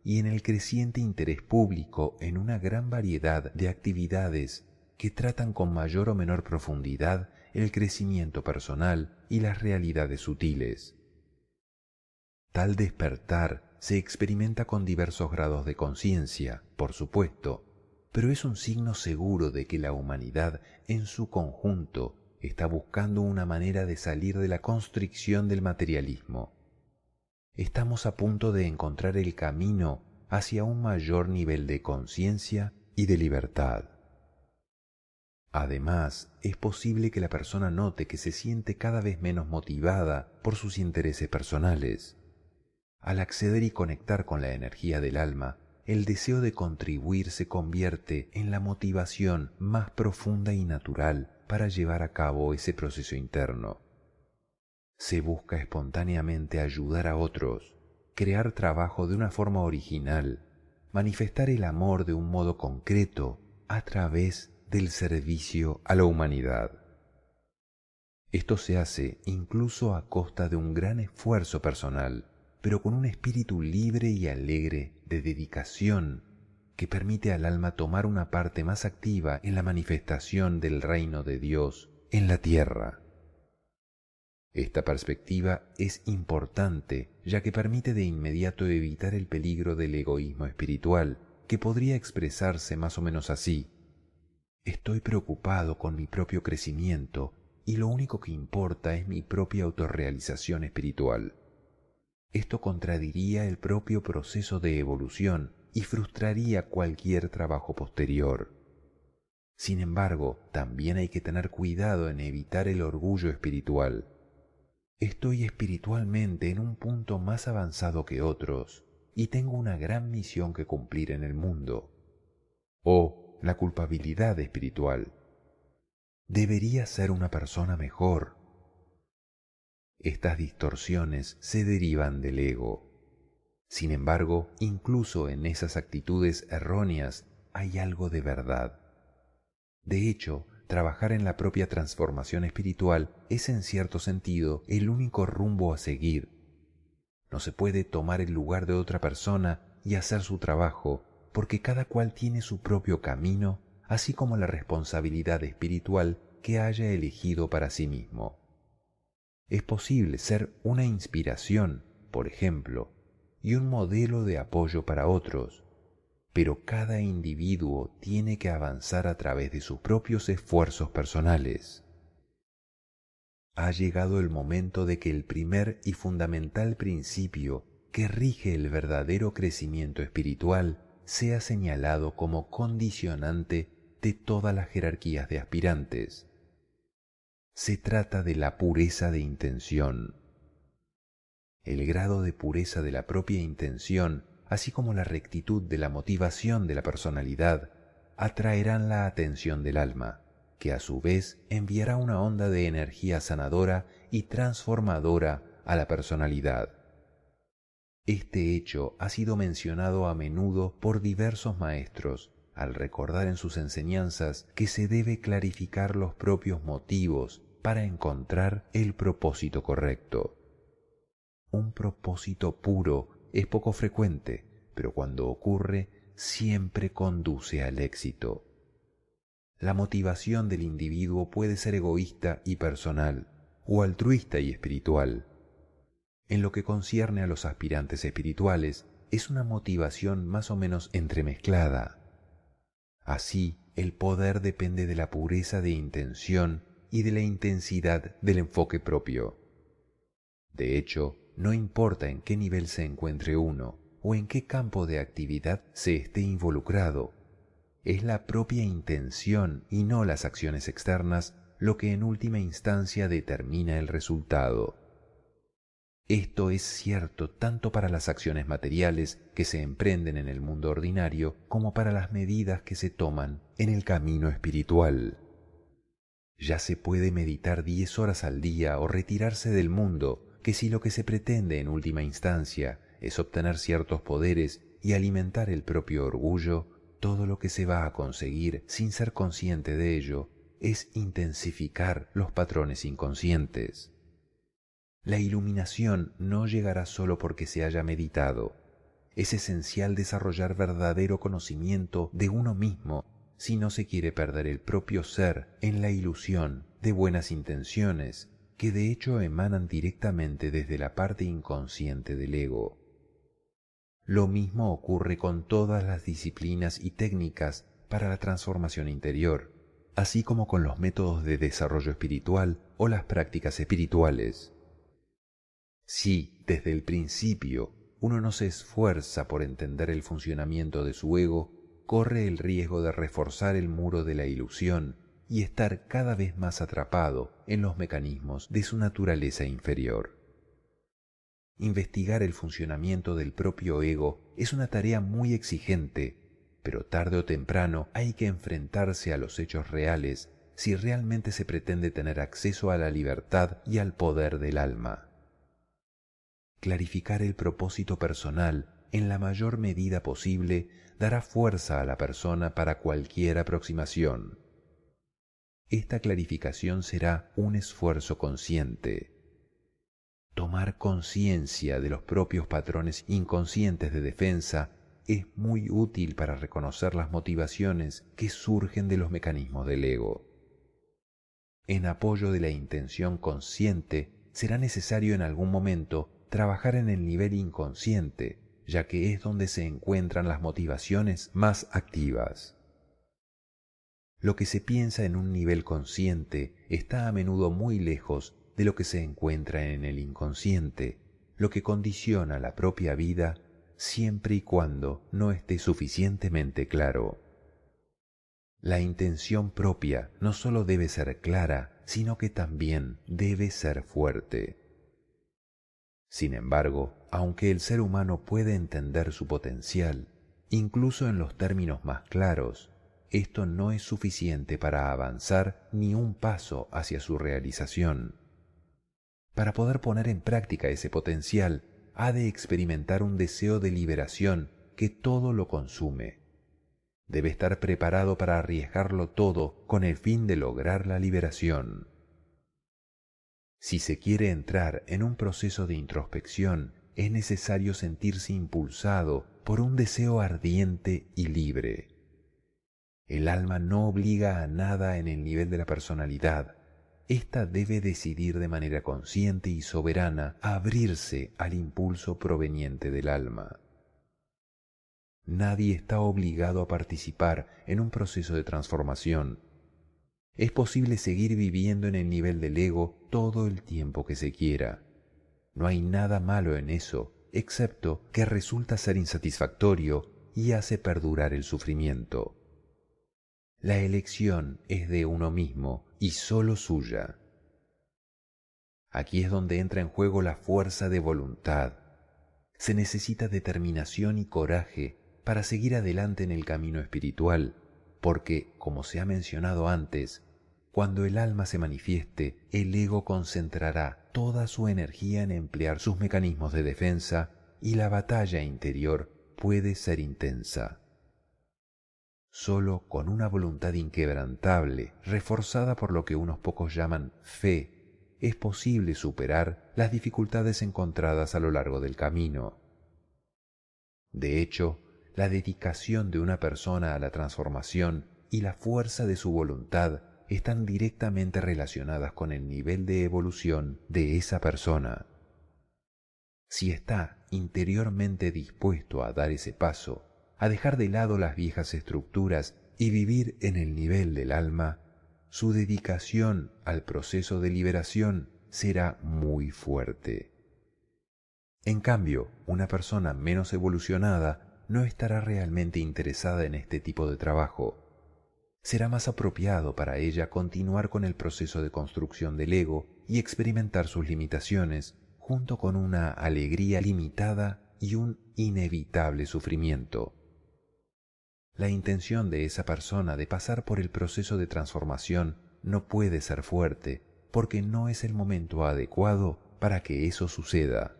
y en el creciente interés público en una gran variedad de actividades que tratan con mayor o menor profundidad el crecimiento personal y las realidades sutiles. Tal despertar se experimenta con diversos grados de conciencia, por supuesto, pero es un signo seguro de que la humanidad en su conjunto está buscando una manera de salir de la constricción del materialismo. Estamos a punto de encontrar el camino hacia un mayor nivel de conciencia y de libertad. Además, es posible que la persona note que se siente cada vez menos motivada por sus intereses personales. Al acceder y conectar con la energía del alma, el deseo de contribuir se convierte en la motivación más profunda y natural para llevar a cabo ese proceso interno. Se busca espontáneamente ayudar a otros, crear trabajo de una forma original, manifestar el amor de un modo concreto a través del servicio a la humanidad. Esto se hace incluso a costa de un gran esfuerzo personal, pero con un espíritu libre y alegre de dedicación que permite al alma tomar una parte más activa en la manifestación del reino de Dios en la tierra. Esta perspectiva es importante, ya que permite de inmediato evitar el peligro del egoísmo espiritual, que podría expresarse más o menos así: estoy preocupado con mi propio crecimiento y lo único que importa es mi propia autorrealización espiritual. Esto contradiría el propio proceso de evolución y frustraría cualquier trabajo posterior. Sin embargo, también hay que tener cuidado en evitar el orgullo espiritual. Estoy espiritualmente en un punto más avanzado que otros y tengo una gran misión que cumplir en el mundo. O la culpabilidad espiritual. Debería ser una persona mejor. Estas distorsiones se derivan del ego. Sin embargo, incluso en esas actitudes erróneas hay algo de verdad. De hecho, trabajar en la propia transformación espiritual es en cierto sentido el único rumbo a seguir. No se puede tomar el lugar de otra persona y hacer su trabajo, porque cada cual tiene su propio camino, así como la responsabilidad espiritual que haya elegido para sí mismo. Es posible ser una inspiración, por ejemplo, y un modelo de apoyo para otros, pero cada individuo tiene que avanzar a través de sus propios esfuerzos personales. Ha llegado el momento de que el primer y fundamental principio que rige el verdadero crecimiento espiritual sea señalado como condicionante de todas las jerarquías de aspirantes. Se trata de la pureza de intención. El grado de pureza de la propia intención, así como la rectitud de la motivación de la personalidad, atraerán la atención del alma, que a su vez enviará una onda de energía sanadora y transformadora a la personalidad. Este hecho ha sido mencionado a menudo por diversos maestros, al recordar en sus enseñanzas que se debe clarificar los propios motivos para encontrar el propósito correcto. Un propósito puro es poco frecuente, pero cuando ocurre, siempre conduce al éxito. La motivación del individuo puede ser egoísta y personal, o altruista y espiritual. En lo que concierne a los aspirantes espirituales, es una motivación más o menos entremezclada. Así, el poder depende de la pureza de intención y de la intensidad del enfoque propio. De hecho, no importa en qué nivel se encuentre uno o en qué campo de actividad se esté involucrado, es la propia intención y no las acciones externas lo que en última instancia determina el resultado. Esto es cierto tanto para las acciones materiales que se emprenden en el mundo ordinario como para las medidas que se toman en el camino espiritual. Ya se puede meditar 10 horas al día o retirarse del mundo, que si lo que se pretende en última instancia es obtener ciertos poderes y alimentar el propio orgullo, todo lo que se va a conseguir sin ser consciente de ello es intensificar los patrones inconscientes. La iluminación no llegará solo porque se haya meditado. Es esencial desarrollar verdadero conocimiento de uno mismo si no se quiere perder el propio ser en la ilusión de buenas intenciones que de hecho emanan directamente desde la parte inconsciente del ego. Lo mismo ocurre con todas las disciplinas y técnicas para la transformación interior, así como con los métodos de desarrollo espiritual o las prácticas espirituales. Si, desde el principio, uno no se esfuerza por entender el funcionamiento de su ego, corre el riesgo de reforzar el muro de la ilusión y estar cada vez más atrapado en los mecanismos de su naturaleza inferior. Investigar el funcionamiento del propio ego es una tarea muy exigente, pero tarde o temprano hay que enfrentarse a los hechos reales si realmente se pretende tener acceso a la libertad y al poder del alma. Clarificar el propósito personal en la mayor medida posible dará fuerza a la persona para cualquier aproximación. Esta clarificación será un esfuerzo consciente. Tomar conciencia de los propios patrones inconscientes de defensa es muy útil para reconocer las motivaciones que surgen de los mecanismos del ego. En apoyo de la intención consciente, será necesario en algún momento trabajar en el nivel inconsciente, ya que es donde se encuentran las motivaciones más activas. Lo que se piensa en un nivel consciente está a menudo muy lejos de lo que se encuentra en el inconsciente, lo que condiciona la propia vida siempre y cuando no esté suficientemente claro. La intención propia no solo debe ser clara, sino que también debe ser fuerte. Sin embargo, aunque el ser humano puede entender su potencial, incluso en los términos más claros, esto no es suficiente para avanzar ni un paso hacia su realización. Para poder poner en práctica ese potencial, ha de experimentar un deseo de liberación que todo lo consume. Debe estar preparado para arriesgarlo todo con el fin de lograr la liberación. Si se quiere entrar en un proceso de introspección, es necesario sentirse impulsado por un deseo ardiente y libre. El alma no obliga a nada en el nivel de la personalidad. Ésta debe decidir de manera consciente y soberana abrirse al impulso proveniente del alma. Nadie está obligado a participar en un proceso de transformación. Es posible seguir viviendo en el nivel del ego todo el tiempo que se quiera. No hay nada malo en eso, excepto que resulta ser insatisfactorio y hace perdurar el sufrimiento. La elección es de uno mismo y solo suya. Aquí es donde entra en juego la fuerza de voluntad. Se necesita determinación y coraje para seguir adelante en el camino espiritual, porque, como se ha mencionado antes, cuando el alma se manifieste, el ego concentrará toda su energía en emplear sus mecanismos de defensa y la batalla interior puede ser intensa. Solo con una voluntad inquebrantable, reforzada por lo que unos pocos llaman fe, es posible superar las dificultades encontradas a lo largo del camino. De hecho, la dedicación de una persona a la transformación y la fuerza de su voluntad están directamente relacionadas con el nivel de evolución de esa persona. Si está interiormente dispuesto a dar ese paso, a dejar de lado las viejas estructuras y vivir en el nivel del alma, su dedicación al proceso de liberación será muy fuerte. En cambio, una persona menos evolucionada no estará realmente interesada en este tipo de trabajo. Será más apropiado para ella continuar con el proceso de construcción del ego y experimentar sus limitaciones, junto con una alegría limitada y un inevitable sufrimiento. La intención de esa persona de pasar por el proceso de transformación no puede ser fuerte, porque no es el momento adecuado para que eso suceda.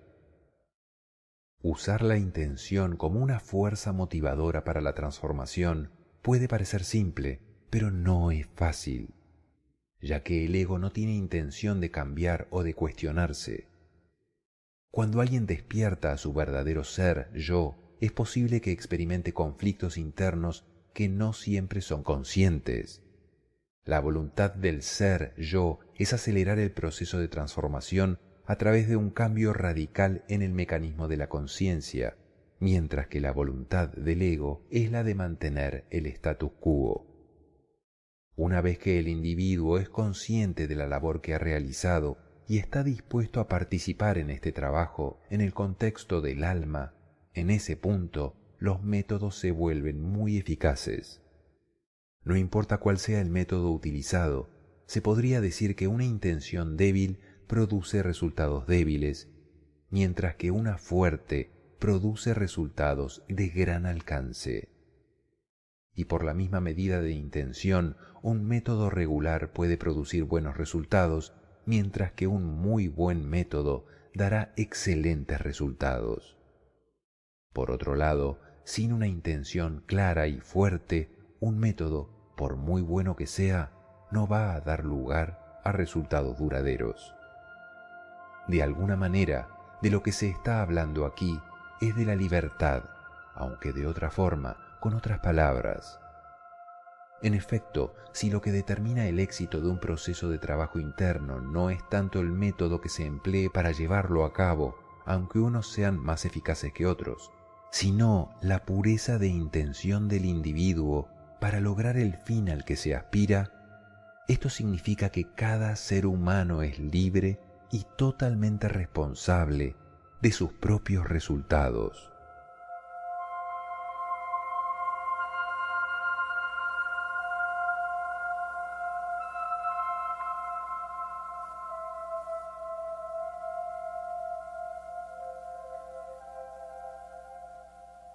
Usar la intención como una fuerza motivadora para la transformación puede parecer simple, pero no es fácil, ya que el ego no tiene intención de cambiar o de cuestionarse. Cuando alguien despierta a su verdadero ser, yo, es posible que experimente conflictos internos que no siempre son conscientes. La voluntad del ser, yo, es acelerar el proceso de transformación a través de un cambio radical en el mecanismo de la conciencia, mientras que la voluntad del ego es la de mantener el status quo. Una vez que el individuo es consciente de la labor que ha realizado y está dispuesto a participar en este trabajo en el contexto del alma, en ese punto los métodos se vuelven muy eficaces. No importa cuál sea el método utilizado, se podría decir que una intención débil produce resultados débiles, mientras que una fuerte produce resultados de gran alcance. Y por la misma medida de intención, un método regular puede producir buenos resultados, mientras que un muy buen método dará excelentes resultados. Por otro lado, sin una intención clara y fuerte, un método, por muy bueno que sea, no va a dar lugar a resultados duraderos. De alguna manera, de lo que se está hablando aquí es de la libertad, aunque de otra forma, con otras palabras. En efecto, si lo que determina el éxito de un proceso de trabajo interno no es tanto el método que se emplee para llevarlo a cabo, aunque unos sean más eficaces que otros, sino la pureza de intención del individuo para lograr el fin al que se aspira, esto significa que cada ser humano es libre y totalmente responsable de sus propios resultados.